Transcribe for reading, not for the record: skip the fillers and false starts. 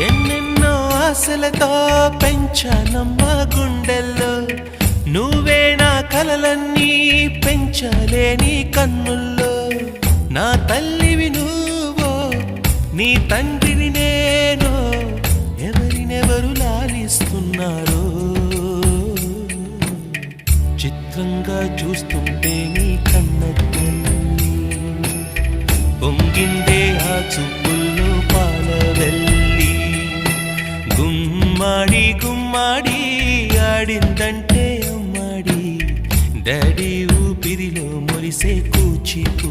ఎన్నెన్నో ఆశలతో పెంచానమ్మ గుండెల్లో నువ్వే నా కలలన్నీ పెంచలేని కన్నుల్లో నా తల్లివి నువ్వో నీ తండ్రిని నేను ఎవరినెవరు లాలిస్తున్నారో చిత్రంగా చూస్తుంటే నీ కన్నట్టు పొంగిందే ఆ చూపుల్లో పాలవెల్లి గుమ్మాడి గుమ్మాడి ఆడిందంటే అమ్మాడి డాడీ ఊపిరిలో మురిసే కూచిపూ